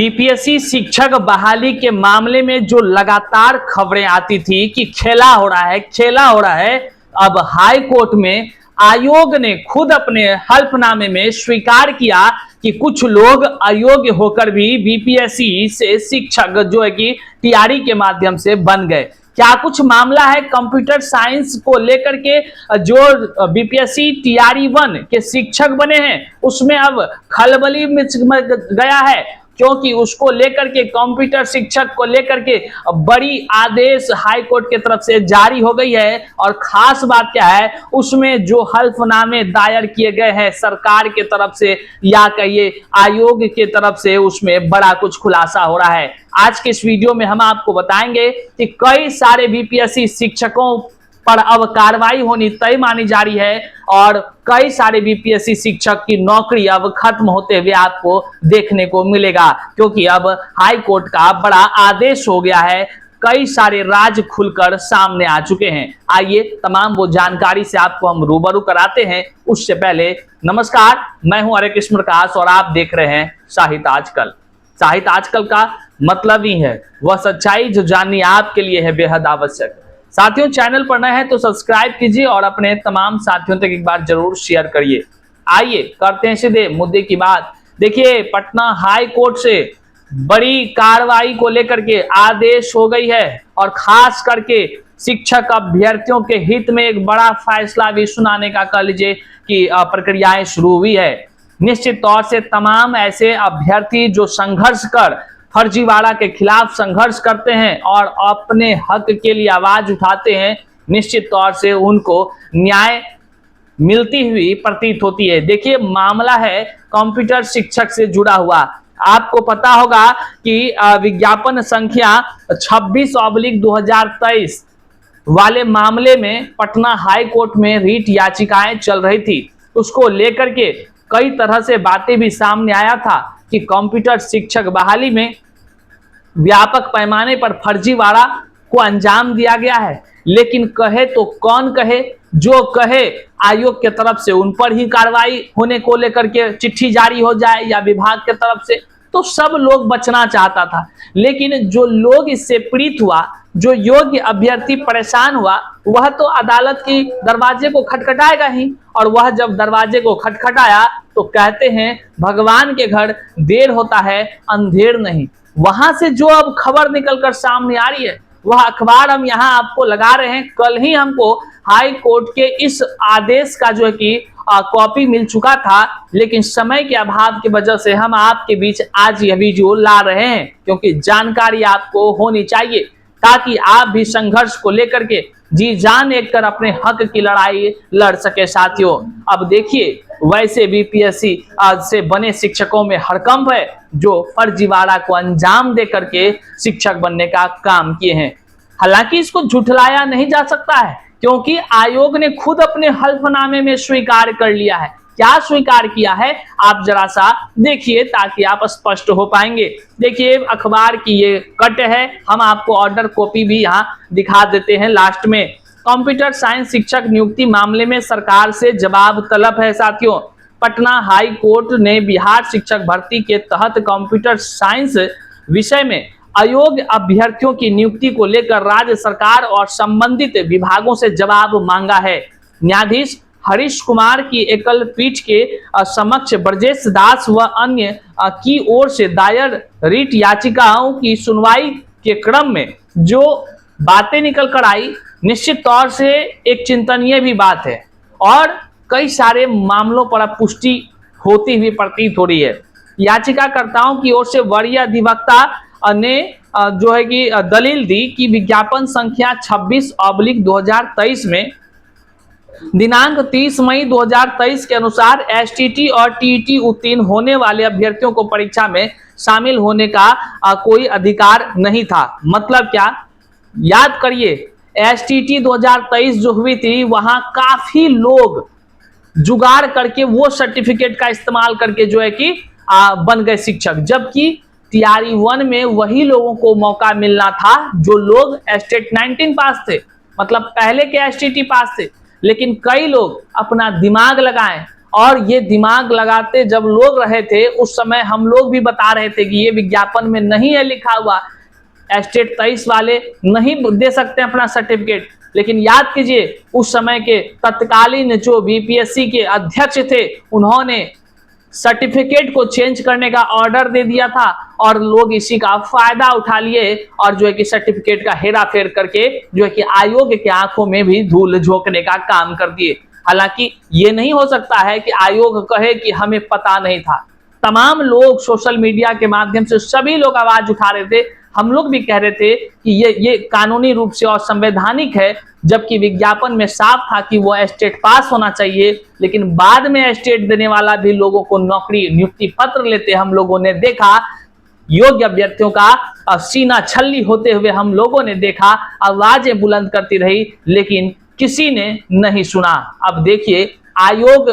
BPSC शिक्षक बहाली के मामले में जो लगातार खबरें आती थी कि खेला हो रहा है, अब हाई कोर्ट में आयोग ने खुद अपने हल्फनामे में स्वीकार किया कि कुछ लोग अयोग्य होकर भी बीपीएससी से शिक्षक जो है कि टीआरई के माध्यम से बन गए। क्या कुछ मामला है कंप्यूटर साइंस को लेकर के, जो बीपीएससी टीआरई 1 के शिक्षक बने हैं उसमें अब खलबली मच गया है, क्योंकि उसको लेकर के कंप्यूटर शिक्षक को लेकर के बड़ी आदेश हाई कोर्ट के तरफ से जारी हो गई है। और खास बात क्या है, उसमें जो हल्फनामे दायर किए गए हैं सरकार के तरफ से या कहिए आयोग के तरफ से, उसमें बड़ा कुछ खुलासा हो रहा है। आज के इस वीडियो में हम आपको बताएंगे कि कई सारे बीपीएससी शिक्षकों पर अब कार्रवाई होनी तय मानी जा रही है और कई सारे बीपीएससी शिक्षक की नौकरी अब खत्म होते हुए आपको देखने को मिलेगा, क्योंकि अब हाई कोर्ट का बड़ा आदेश हो गया है। कई सारे राज खुलकर सामने आ चुके हैं। आइए तमाम वो जानकारी से आपको हम रूबरू कराते हैं। उससे पहले नमस्कार, मैं हूं हरे कृष्ण प्रकाश और आप देख रहे हैं साहित्य आजकल। साहित्य आजकल का मतलब ही है वह सच्चाई जो जाननी आपके लिए है बेहद आवश्यक। साथियों, चैनल पर नए हैं तो सब्सक्राइब कीजिए और अपने तमाम साथियों तक एक बार जरूर शेयर करिए। आइए करते हैं सीधे मुद्दे की बात। देखिए, पटना हाई कोर्ट से बड़ी कार्रवाई को लेकर के आदेश हो गई है और खास करके शिक्षक अभ्यर्थियों के हित में एक बड़ा फैसला भी सुनाने का कह लीजिए कि प्रक्रियाएं शुरू हुई है। निश्चित तौर से तमाम ऐसे अभ्यर्थी जो संघर्ष कर फर्जीवाड़ा के खिलाफ संघर्ष करते हैं और अपने हक के लिए आवाज उठाते हैं, निश्चित तौर से उनको न्याय मिलती हुई प्रतीत होती है। देखिए, मामला है कंप्यूटर शिक्षक से जुड़ा हुआ। आपको पता होगा कि विज्ञापन संख्या 26/2023 वाले मामले में पटना हाई कोर्ट में रीट याचिकाएं चल रही थी। उसको लेकर के कई तरह से बातें भी सामने आया था कि कंप्यूटर शिक्षक बहाली में व्यापक पैमाने पर फर्जीवाड़ा को अंजाम दिया गया है। लेकिन कहे तो कौन कहे, जो कहे आयोग के तरफ से उन पर ही कार्रवाई होने को लेकर के चिट्ठी जारी हो जाए या विभाग के तरफ से, तो सब लोग बचना चाहता था। लेकिन जो लोग इससे पीड़ित हुआ, जो योग्य अभ्यर्थी परेशान हुआ, वह तो अदालत की दरवाजे को खटखटाएगा ही। और वह जब दरवाजे को खटखटाया तो कहते हैं भगवान के घर देर होता है अंधेर नहीं। वहां से जो अब खबर निकलकर सामने आ रही है वह अखबार हम यहाँ आपको लगा रहे हैं। कल ही हमको हाई कोर्ट के इस आदेश का जो है कि कॉपी मिल चुका था, लेकिन समय के अभाव की वजह से हम आपके बीच आज यह वीडियो ला रहे हैं, क्योंकि जानकारी आपको होनी चाहिए ताकि आप भी संघर्ष को लेकर के जी जान एक कर अपने हक की लड़ाई लड़ सके। साथियों, अब देखिए, वैसे बीपीएससी से बने शिक्षकों में हड़कंप है जो फर्जीवाड़ा को अंजाम दे करके शिक्षक बनने का काम किए हैं। हालांकि इसको झुठलाया नहीं जा सकता है, क्योंकि आयोग ने खुद अपने हल्फनामे में स्वीकार कर लिया है। क्या स्वीकार किया है आप जरा सा देखिए ताकि आप स्पष्ट हो पाएंगे। देखिए, अखबार की ये कट है, हम आपको ऑर्डर कॉपी भी यहाँ दिखा देते हैं लास्ट में। कंप्यूटर साइंस शिक्षक नियुक्ति मामले में सरकार से जवाब तलब है। साथियों, पटना हाई कोर्ट ने बिहार शिक्षक भर्ती के तहत कंप्यूटर साइंस विषय में अयोग्य अभ्यर्थियों की नियुक्ति को लेकर राज्य सरकार और संबंधित विभागों से जवाब मांगा है। न्यायाधीश हरीश कुमार की एकल पीठ के समक्ष ब्रजेश दास व अन्य की ओर से दायर रीट याचिकाओं की सुनवाई के क्रम में जो बातें निकल कर आई, निश्चित तौर से एक चिंतनीय भी बात है और कई सारे मामलों पर अब पुष्टि होती हुई प्रतीत हो रही है। याचिकाकर्ताओं की ओर से वरीय अधिवक्ता ने जो है कि दलील दी कि विज्ञापन संख्या 26/2023 में दिनांक 30 मई 2023 के अनुसार एसटीटी और टीईटी उत्तीर्ण होने वाले अभ्यर्थियों को परीक्षा में शामिल होने का कोई अधिकार नहीं था। मतलब क्या, याद करिए, एसटीटी 2023 जो हुई थी वहां काफी लोग जुगाड़ करके वो सर्टिफिकेट का इस्तेमाल करके जो है कि बन गए शिक्षक, जबकि टीआरई 1 में वही लोगों को मौका मिलना था जो लोग स्टेट 19 पास थे, मतलब पहले के एसटीटी पास थे। लेकिन कई लोग अपना दिमाग लगाएं और ये दिमाग लगाते जब लोग रहे थे उस समय हम लोग भी बता रहे थे कि ये विज्ञापन में नहीं है लिखा हुआ, स्टेट 23 वाले नहीं दे सकते अपना सर्टिफिकेट। लेकिन याद कीजिए उस समय के तत्कालीन जो बीपीएससी के अध्यक्ष थे उन्होंने सर्टिफिकेट को चेंज करने का ऑर्डर दे दिया था और लोग इसी का फायदा उठा लिए और जो है कि सर्टिफिकेट का हेरा फेर करके जो है कि आयोग के आंखों में भी धूल झोंकने का काम कर दिए। हालांकि ये नहीं हो सकता है कि आयोग कहे कि हमें पता नहीं था। तमाम लोग सोशल मीडिया के माध्यम से सभी लोग आवाज उठा रहे थे, हम लोग भी कह रहे थे कि ये कानूनी रूप से और संवैधानिक है, जबकि विज्ञापन में साफ था कि वो स्टेट पास होना चाहिए। लेकिन बाद में स्टेट देने वाला भी लोगों को नौकरी नियुक्ति पत्र लेते हम लोगों ने देखा, योग्य अभ्यर्थियों का सीना छल्ली होते हुए हम लोगों ने देखा, आवाजें बुलंद करती रही लेकिन किसी ने नहीं सुना। अब देखिए आयोग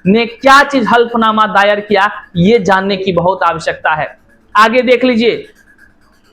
ने क्या चीज हल्फनामा दायर किया, ये जानने की बहुत आवश्यकता है। आगे देख लीजिए,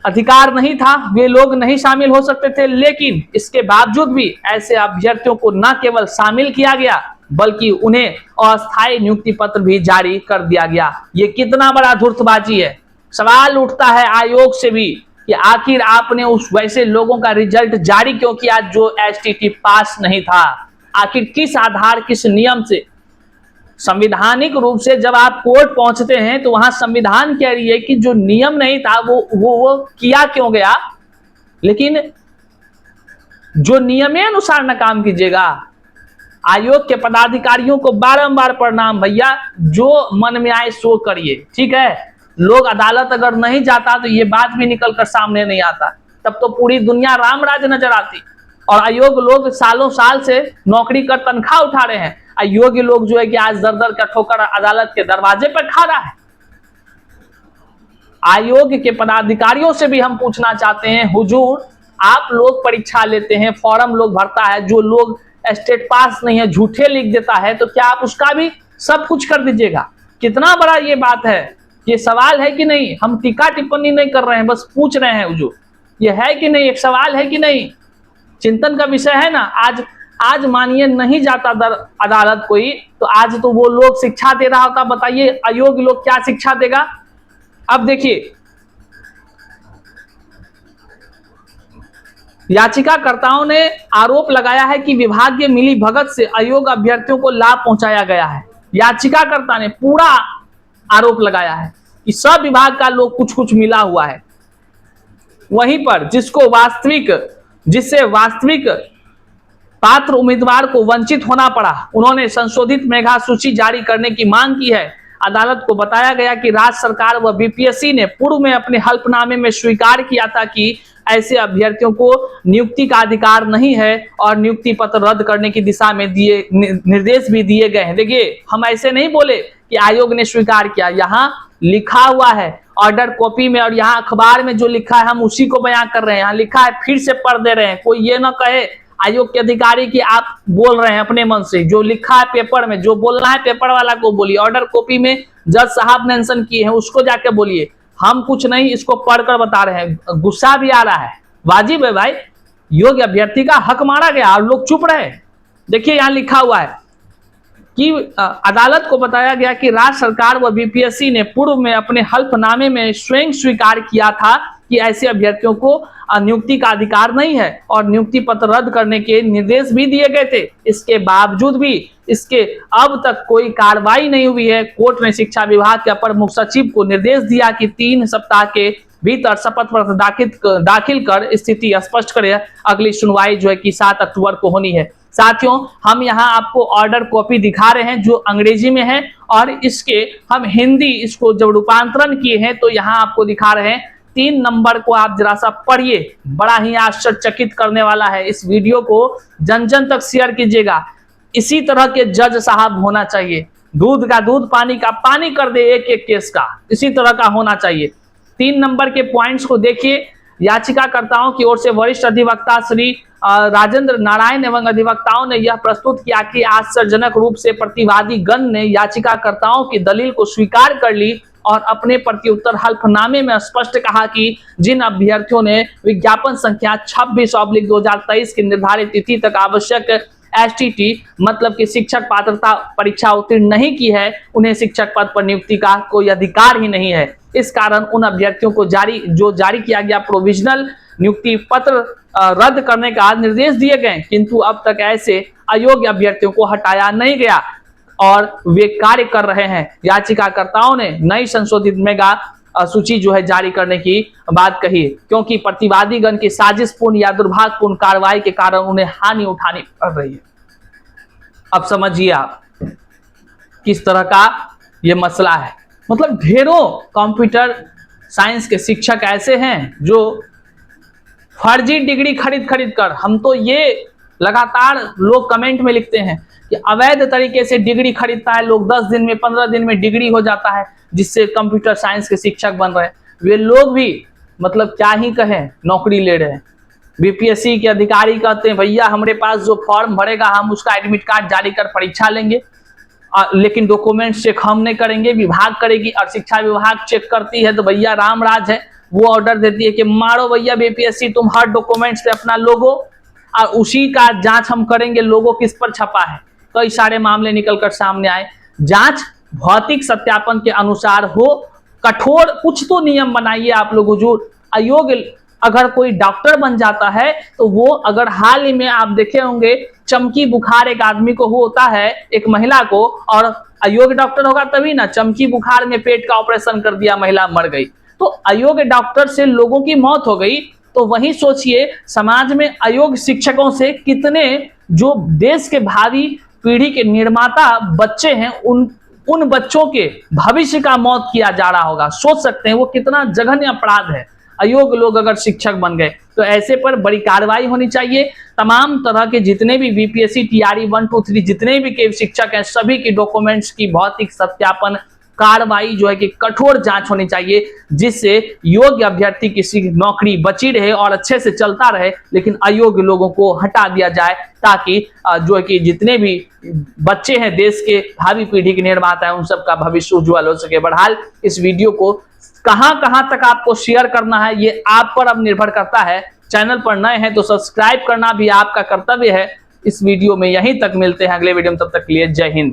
अधिकार नहीं था, वे लोग नहीं शामिल हो सकते थे, लेकिन इसके बावजूद भी ऐसे अभ्यर्थियों को न केवल शामिल किया गया बल्कि उन्हें अस्थायी नियुक्ति पत्र भी जारी कर दिया गया। ये कितना बड़ा धूर्तबाजी है। सवाल उठता है आयोग से भी कि आखिर आपने उस वैसे लोगों का रिजल्ट जारी क्यों किया जो एसटीटी पास नहीं था? आखिर किस आधार, किस नियम से? संविधानिक रूप से जब आप कोर्ट पहुंचते हैं तो वहां संविधान कह रही है कि जो नियम नहीं था वो किया क्यों गया, लेकिन जो नियमे अनुसार न काम कीजिएगा। आयोग के पदाधिकारियों को बारंबार प्रणाम भैया, जो मन में आए सो करिए, ठीक है। लोग अदालत अगर नहीं जाता तो ये बात भी निकल कर सामने नहीं आता, तब तो पूरी दुनिया राम राज नजर आती। और अयोग्य लोग सालों साल से नौकरी कर तनख्वाह उठा रहे हैं, अयोग्य लोग जो है कि आज दर दर का ठोकर अदालत के दरवाजे पर खा रहा है। आयोग के पदाधिकारियों से भी हम पूछना चाहते हैं, हुजूर आप लोग परीक्षा लेते हैं, फॉर्म लोग भरता है, जो लोग स्टेट पास नहीं है झूठे लिख देता है, तो क्या आप उसका भी सब कुछ कर दीजिएगा? कितना बड़ा ये बात है, ये सवाल है कि नहीं? हम टीका टिप्पणी नहीं कर रहे हैं, बस पूछ रहे हैं हुजूर, ये है कि नहीं, एक सवाल है कि नहीं, चिंतन का विषय है ना। आज मानिए नहीं जाता अदालत कोई, तो आज तो वो लोग शिक्षा दे रहा होता, बताइए अयोग्य लोग क्या शिक्षा देगा? अब देखिए, याचिकाकर्ताओं ने आरोप लगाया है कि विभागीय मिलीभगत से अयोग्य अभ्यर्थियों को लाभ पहुंचाया गया है। याचिकाकर्ता ने पूरा आरोप लगाया है कि सब विभाग का लोग कुछ कुछ मिला हुआ है। वहीं पर जिससे वास्तविक पात्र उम्मीदवार को वंचित होना पड़ा, उन्होंने संशोधित मेधा सूची जारी करने की मांग की है। अदालत को बताया गया कि राज्य सरकार व बीपीएससी ने पूर्व में अपने हल्फनामे में स्वीकार किया था कि ऐसे अभ्यर्थियों को नियुक्ति का अधिकार नहीं है और नियुक्ति पत्र रद्द करने की दिशा में निर्देश भी दिए गए हैं। देखिए, हम ऐसे नहीं बोले कि आयोग ने स्वीकार किया, यहाँ लिखा हुआ है ऑर्डर कॉपी में, और यहाँ अखबार में जो लिखा है हम उसी को बयां कर रहे हैं। यहाँ लिखा है, फिर से पढ़ दे रहे हैं, कोई ये ना कहे आयोग के अधिकारी कि आप बोल रहे हैं अपने मन से। जो लिखा है पेपर में, जो बोलना है पेपर वाला को बोलिए, ऑर्डर कॉपी में जज साहब मेंशन किए हैं उसको जाके बोलिए, हम कुछ नहीं इसको पढ़कर बता रहे हैं। गुस्सा भी आ रहा है, वाजिब है भाई, योग्य अभ्यर्थी का हक मारा गया और लोग चुप रहे। देखिए यहाँ लिखा हुआ है कि अदालत को बताया गया कि राज्य सरकार व बीपीएससी ने पूर्व में अपने हल्फनामे में स्वयं स्वीकार किया था कि ऐसे अभ्यर्थियों को नियुक्ति का अधिकार नहीं है और नियुक्ति पत्र रद्द करने के निर्देश भी दिए गए थे। इसके बावजूद भी इसके अब तक कोई कार्रवाई नहीं हुई है। कोर्ट ने शिक्षा विभाग के अपर मुख्य सचिव को निर्देश दिया कि 3 सप्ताह के भीतर शपथ पत्र दाखिल कर स्थिति स्पष्ट करे। अगली सुनवाई जो है कि 7 अक्टूबर को होनी है। साथियों, हम यहाँ आपको ऑर्डर कॉपी दिखा रहे हैं जो अंग्रेजी में है, और इसके हम हिंदी इसको जब रूपांतरण किए हैं तो यहाँ आपको दिखा रहे हैं। 3 नंबर को आप जरा सा पढ़िए, बड़ा ही आश्चर्यचकित करने वाला है। इस वीडियो को जन जन तक शेयर कीजिएगा। इसी तरह के जज साहब होना चाहिए, दूध का दूध पानी का पानी कर दे एक एक केस का, इसी तरह का होना चाहिए। 3 नंबर के पॉइंट्स को देखिए। याचिकाकर्ताओं की ओर से वरिष्ठ अधिवक्ता श्री राजेंद्र नारायण एवं अधिवक्ताओं ने यह प्रस्तुत किया कि आश्चर्यजनक रूप से प्रतिवादी गण ने याचिकाकर्ताओं की दलील को स्वीकार कर ली और अपने प्रत्युत्तर हल्फनामे में स्पष्ट कहा कि जिन अभ्यर्थियों ने विज्ञापन संख्या 26/2023 की निर्धारित तिथि तक आवश्यक एसटीटी मतलब कि शिक्षक पात्रता परीक्षा उत्तीर्ण नहीं की है, उन्हें शिक्षक पद पर नियुक्ति का कोई अधिकार ही नहीं है। इस कारण उन अभ्यर्थियों को जारी किया गया प्रोविजनल नियुक्ति पत्र रद्द करने का निर्देश दिए गए, किंतु अब तक ऐसे अयोग्य अभ्यर्थियों को हटाया नहीं गया और वे कार्य कर रहे हैं। याचिकाकर्ताओं ने नई संशोधित मेगा सूची जो है जारी करने की बात कही, क्योंकि प्रतिवादीगण की साजिशपूर्ण या दुर्भाग्यपूर्ण कार्रवाई के कारण उन्हें हानि उठानी पड़ रही है। अब समझिए आप किस तरह का यह मसला है। मतलब ढेरों कंप्यूटर साइंस के शिक्षक ऐसे हैं जो फर्जी डिग्री खरीद कर, हम तो ये लगातार लोग कमेंट में लिखते हैं कि अवैध तरीके से डिग्री खरीदता है लोग, 10 दिन में 15 दिन में डिग्री हो जाता है, जिससे कंप्यूटर साइंस के शिक्षक बन रहे हैं। वे लोग भी मतलब क्या ही कहें, नौकरी ले रहे हैं। बीपीएससी के अधिकारी कहते हैं भैया हमारे पास जो फॉर्म भरेगा हम उसका एडमिट कार्ड जारी कर परीक्षा लेंगे, लेकिन डॉक्यूमेंट चेक हम नहीं करेंगे, विभाग करेगी। और शिक्षा विभाग चेक करती है तो भैया राम राज है, वो ऑर्डर देती है कि मारो भैया बीपीएससी तुम हर डॉक्यूमेंट से अपना लोगो, और उसी का जांच हम करेंगे लोगो किस पर छपा है। कई सारे मामले निकलकर सामने आए। जांच भौतिक सत्यापन के अनुसार हो, कठोर कुछ तो नियम बनाइए आप लोग हुजूर। अयोग्य अगर कोई डॉक्टर बन जाता है तो वो अगर हाल ही में आप देखे होंगे चमकी बुखार एक आदमी को होता है, एक महिला को, और अयोग्य डॉक्टर होगा तभी ना, चमकी बुखार में पेट का ऑपरेशन कर दिया, महिला मर गई, तो अयोग्य डॉक्टर से लोगों की मौत हो गई। तो वही सोचिए समाज में अयोग्य शिक्षकों से कितने जो देश के भावी पीढ़ी के निर्माता बच्चे हैं उन बच्चों के भविष्य का मौत किया जा रहा होगा। सोच सकते हैं वो कितना जघन्य अपराध है। अयोग्य लोग अगर शिक्षक बन गए तो ऐसे पर बड़ी कार्रवाई होनी चाहिए। तमाम तरह के जितने भी बीपीएससी टीआरई 1, 2, 3 जितने भी के शिक्षक हैं सभी की डॉक्यूमेंट्स की भौतिक सत्यापन कार्रवाई जो है कि कठोर जांच होनी चाहिए, जिससे योग्य अभ्यर्थी की नौकरी बची रहे और अच्छे से चलता रहे, लेकिन अयोग्य लोगों को हटा दिया जाए, ताकि जो है कि जितने भी बच्चे हैं देश के भावी पीढ़ी के निर्माता है उन सबका भविष्य उज्ज्वल हो सके। बहरहाल इस वीडियो को कहां तक आपको शेयर करना है ये आप पर अब निर्भर करता है। चैनल पर नए हैं तो सब्सक्राइब करना भी आपका कर्तव्य है। इस वीडियो में यहीं तक मिलते हैं अगले वीडियो में, तब तक के लिए जय हिंद।